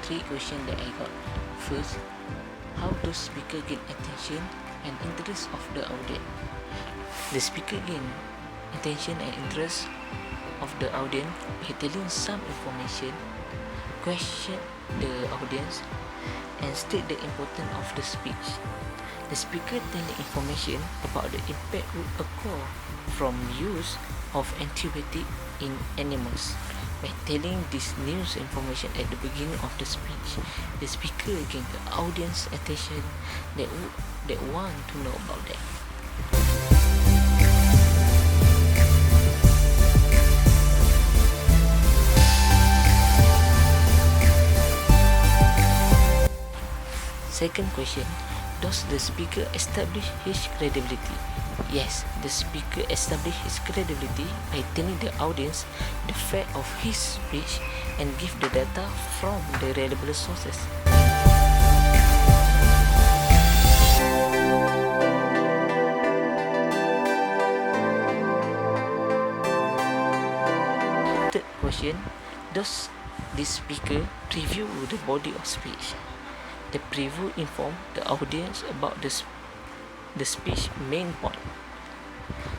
three questions that I got. First, how does speaker gain attention and interest of the audience? The speaker gain attention and interest of the audience by telling some information, question the audience, and state the importance of the speech. The speaker telling information about the impact would occur from use of antibiotic in animals. By telling this news information at the beginning of the speech, the speaker gain the audience attention that want to know about that. Second question, does the speaker establish his credibility? Yes, the speaker establishes his credibility by telling the audience the fact of his speech and give the data from the reliable sources. Third question, does this speaker preview the body of speech? The preview informs the audience about the speech main point.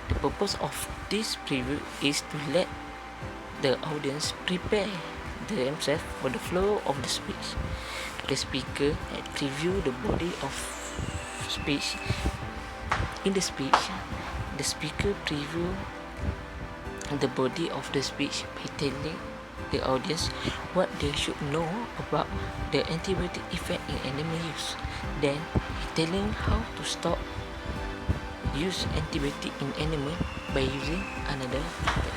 The purpose of this preview is to let the audience prepare themselves for the flow of the speech. The speaker preview the body of speech. In the speech, the speaker preview the body of the speech by telling the audience what they should know about the antibiotic effect in animal use. Then telling how to stop use antibiotic in animal by using another method.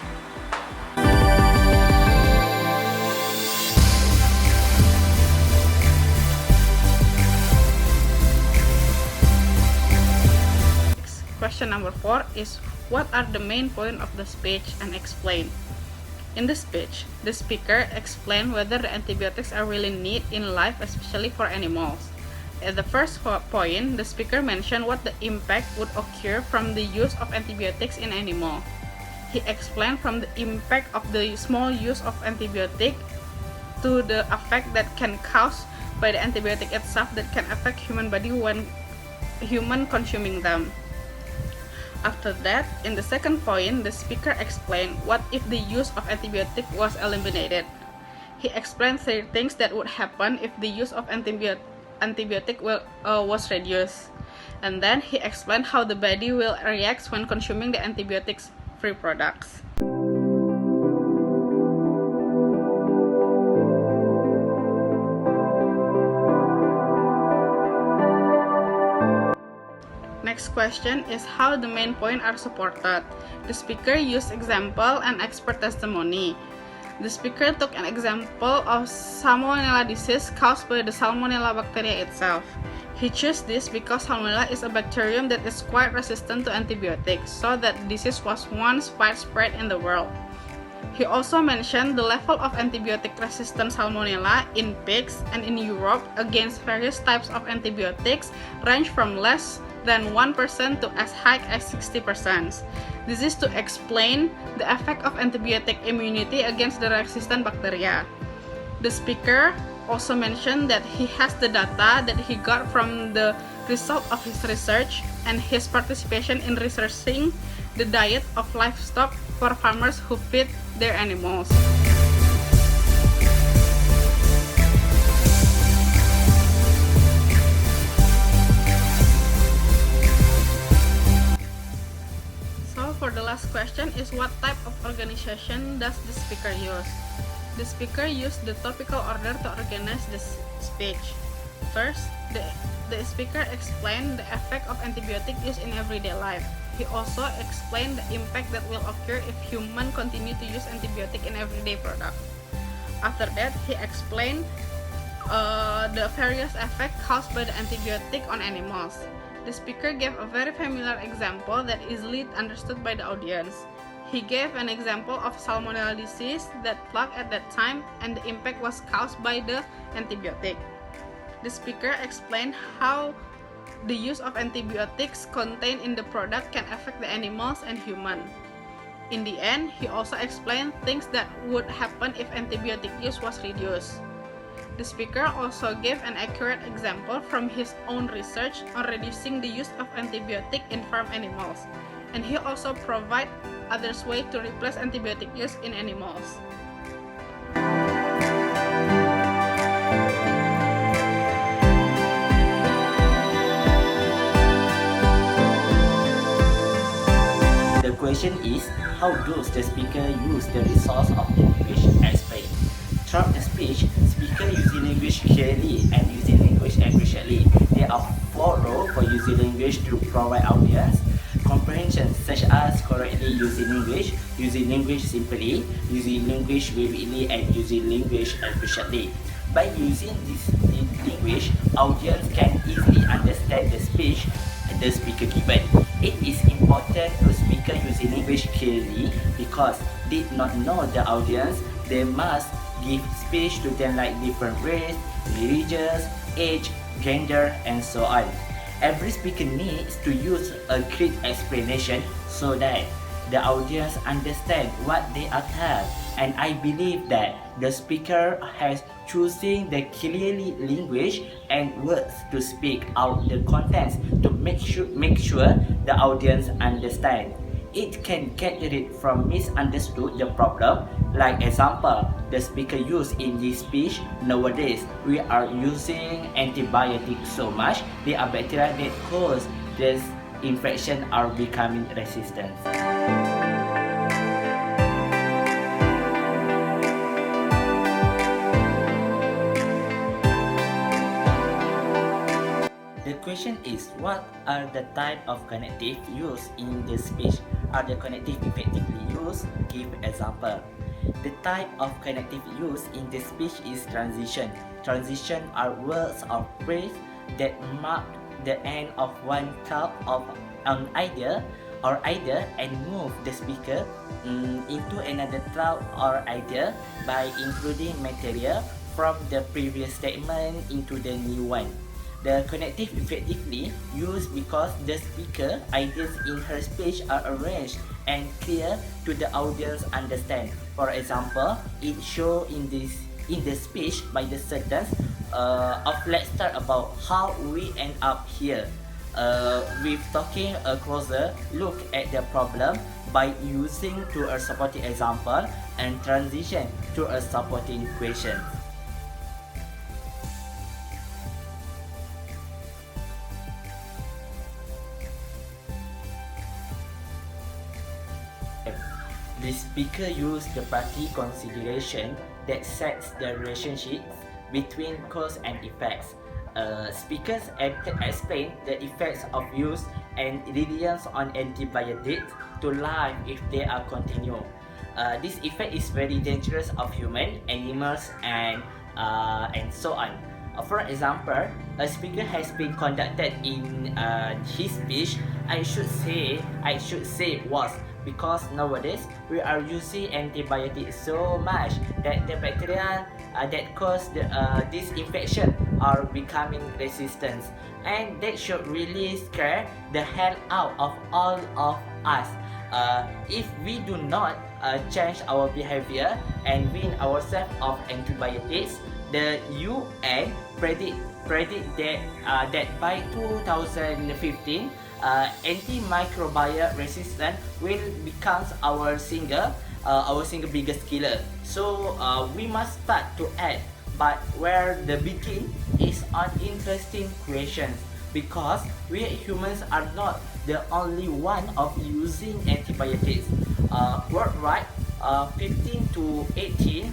Question number 4 is, what are the main points of the speech, and explain. In the speech, the speaker explained whether the antibiotics are really needed in life, especially for animals. At the first point, the speaker mentioned what the impact would occur from the use of antibiotics in animals. He explained from the impact of the small use of antibiotic to the effect that can cause by the antibiotic itself that can affect human body when human consuming them. After that, in the second point, the speaker explained what if the use of antibiotic was eliminated. He explained 3 things that would happen if the use of antibiotic was reduced. And then he explained how the body will react when consuming the antibiotics-free products. Next question is how the main points are supported. The speaker used example and expert testimony. The speaker took an example of Salmonella disease caused by the Salmonella bacteria itself. He chose this because Salmonella is a bacterium that is quite resistant to antibiotics, so that the disease was once widespread in the world. He also mentioned the level of antibiotic-resistant Salmonella in pigs and in Europe against various types of antibiotics range from less than 1% to as high as 60%. This is to explain the effect of antibiotic immunity against the resistant bacteria. The speaker also mentioned that he has the data that he got from the result of his research and his participation in researching the diet of livestock for farmers who feed their animals. For the last question is, what type of organization does the speaker use? The speaker used the topical order to organize this speech. First, the speaker explained the effect of antibiotic use in everyday life. He also explained the impact that will occur if humans continue to use antibiotic in everyday product. After that, he explained the various effects caused by the antibiotic on animals. The speaker gave a very familiar example that is easily understood by the audience. He gave an example of Salmonella disease that plagued at that time, and the impact was caused by the antibiotic. The speaker explained how the use of antibiotics contained in the product can affect the animals and humans. In the end, he also explained things that would happen if antibiotic use was reduced. The speaker also gave an accurate example from his own research on reducing the use of antibiotic in farm animals, and he also provided others way to replace antibiotic use in animals. The question is, how does the speaker use the resource of the language explained? Throughout the speech, speaker using language clearly and using language efficiently. There are 4 roles for using language to provide audience comprehension, such as correctly using language simply, using language vividly, and using language efficiently. By using this language, audience can easily understand the speech the speaker given. It is important to speaker using language clearly because did not know the audience, they must give speech to them like different race, religions, age, gender, and so on. Every speaker needs to use a clear explanation so that the audience understand what they are told, and I believe that the speaker has choosing the clearly language and words to speak out the contents to make sure the audience understand. It can get rid from misunderstood the problem. Like example, the speaker used in this speech, nowadays we are using antibiotics so much, they are bacteria that cause this infection are becoming resistant. The question is, what are the type of connective used in the speech? Are the connective effectively used? Give example. The type of connective used in the speech is transition. Transition are words or phrase that mark the end of one thought of an idea and move the speaker into another thought or idea by including material from the previous statement into the new one. The connective effectively used because the speaker ideas in her speech are arranged and clear to the audience understand. For example, it show in the speech by the sentence of let's start about how we end up here. With taking a closer look at the problem by using to a supporting example and transition to a supporting question. The speaker used the party consideration that sets the relationship between cause and effects. Speakers explain the effects of use and reliance on antibiotics to life if they are continued. This effect is very dangerous of human, animals, and so on. For example, a speaker has been conducted in his speech. I should say was because nowadays we are using antibiotics so much that the bacteria that cause this infection are becoming resistant, and that should really scare the hell out of all of us. If we do not change our behavior and wean ourselves of antibiotics, the UN predict that by 2015 antimicrobial resistance will become our single biggest killer. So we must start to act, but where the begin is on interesting questions, because we humans are not the only one of using antibiotics. Worldwide, 15 to 18%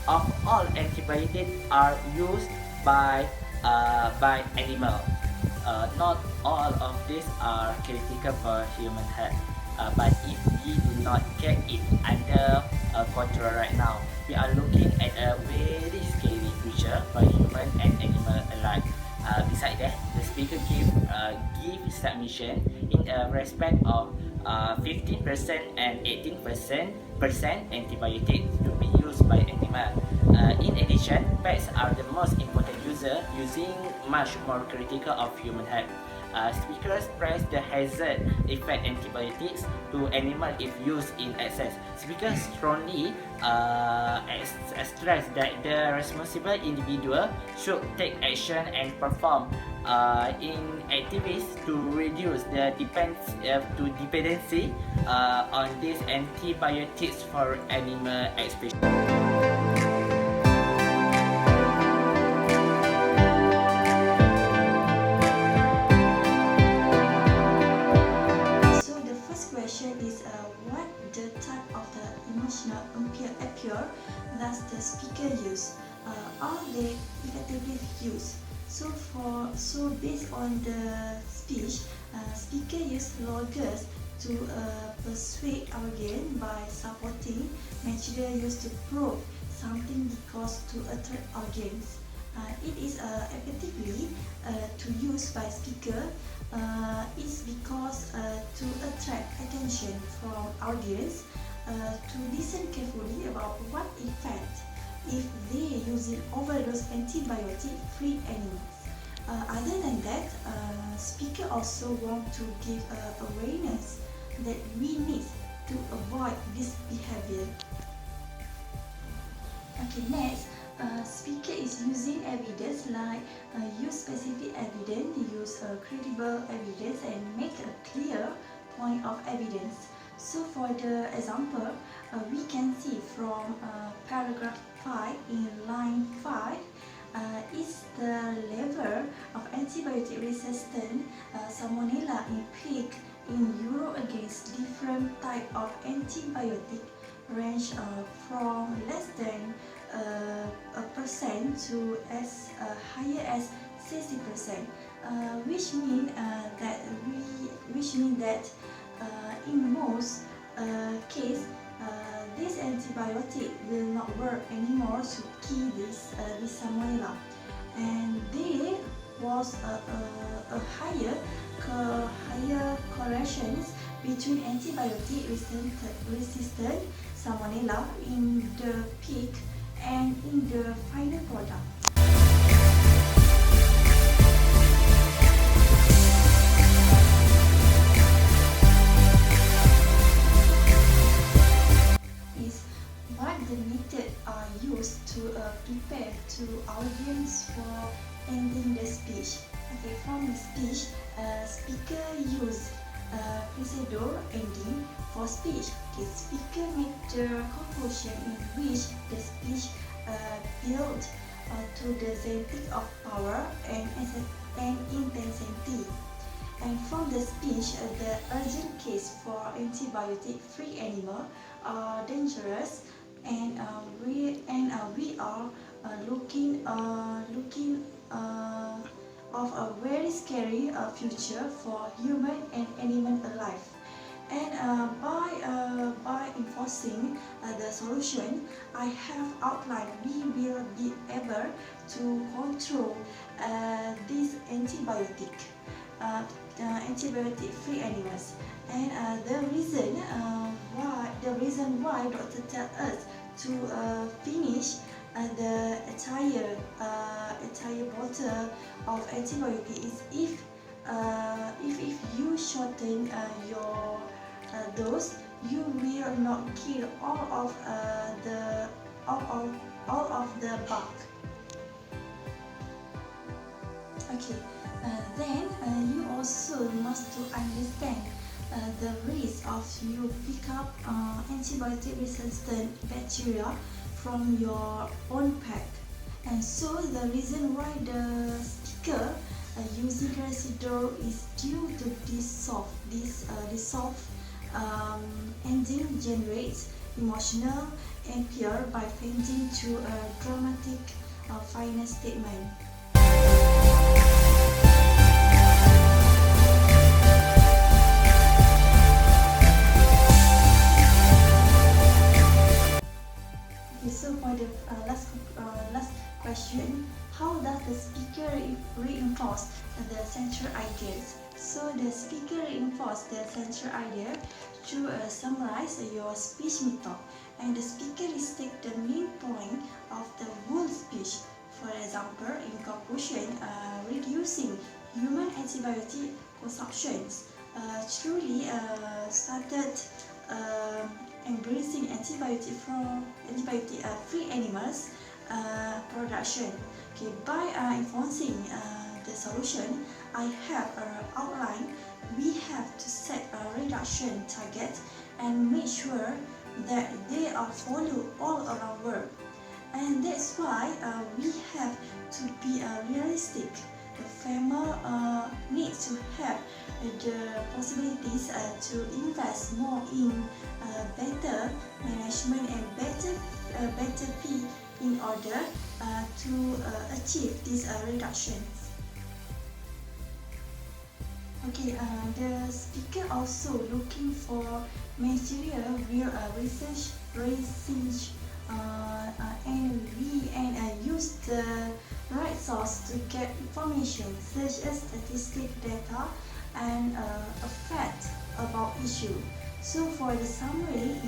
of all antibiotics are used by animals. Not all of these are critical for human health, but if we do not get it under control right now, we are looking at a very scary future for human and animal alike. Besides that, the speaker give submission in respect of 15% and 18% antibiotics to be used by animal. In addition, pets are the most important user using much more critical of human health. Speakers stress the hazard effect antibiotics to animal if used in excess. Speakers strongly stress that the responsible individual should take action and perform in activities to reduce the dependency on these antibiotics for animal experience. So the first question is what the type of the emotional appeal does the speaker use? Are they effectively used? So based on the speech, speaker use logos to persuade audience by supporting material used to prove something because to attract audience. It is effectively to use by speaker is because to attract attention from audience to listen carefully about what effect if they using overdose antibiotic-free animals. Other than that, speaker also want to give awareness that we need to avoid this behavior. Okay, next, speaker is using evidence like use specific evidence, use credible evidence and make a clear point of evidence. So for the example, we can see from paragraph 5 in line 5 is the level of antibiotic resistant salmonella in pig in Europe against different type of antibiotic range from less than a percent to as higher as 60%, which mean that in most case this antibiotic will not work anymore to kill this salmonella, and there was a higher correlations between antibiotic resistant salmonella in the pig and in the final product. Is what the method are used to prepare to audience for ending the speech. Okay, from the speech, speaker use procedure ending for speech. The speaker make the conclusion in which the speech built to the zenith of power and intensity. And from the speech, the urgent case for antibiotic-free animal are dangerous, and we are looking of a very scary future for human and animal alive. And by enforcing the solution I have outlined, we will be able to control this antibiotic-free animals. And the reason why doctor tell us to finish the entire bottle of antibiotic is if you shorten your dose, you will not kill all of the bug. Okay, then you also must to understand the risk of you pick up antibiotic resistant bacteria from your own pet. And so the reason why the speaker using residue is due to dissolve enzyme generates emotional appeal by painting to a dramatic final statement. Okay, so for the last question, how does the speaker reinforce the central ideas? So the speaker reinforce the central idea to summarize your speech method, and the speaker state the main point of the whole speech. For example, in conclusion, reducing human antibiotic consumptions truly started embracing antibiotic-free animals production. Okay, by enforcing the solution I have outlined, we have to set a reduction target and make sure that they are followed all around the world. And that's why we have to be realistic. The farmer needs to have the possibilities to invest more in better management and better fee in order to achieve these reductions. Okay, the speaker also looking for material real research and use the right source to get information such as statistic data and a fact about issue. So for the summary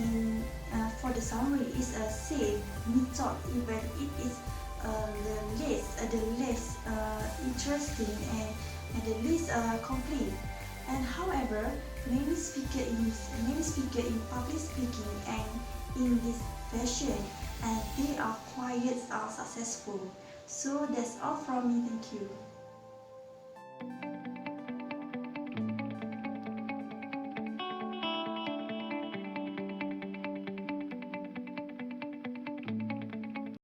is a safe method even it is the less interesting and the least complete. And however, many speaker in public speaking and in this fashion and they are quite successful. So that's all from me. Thank you.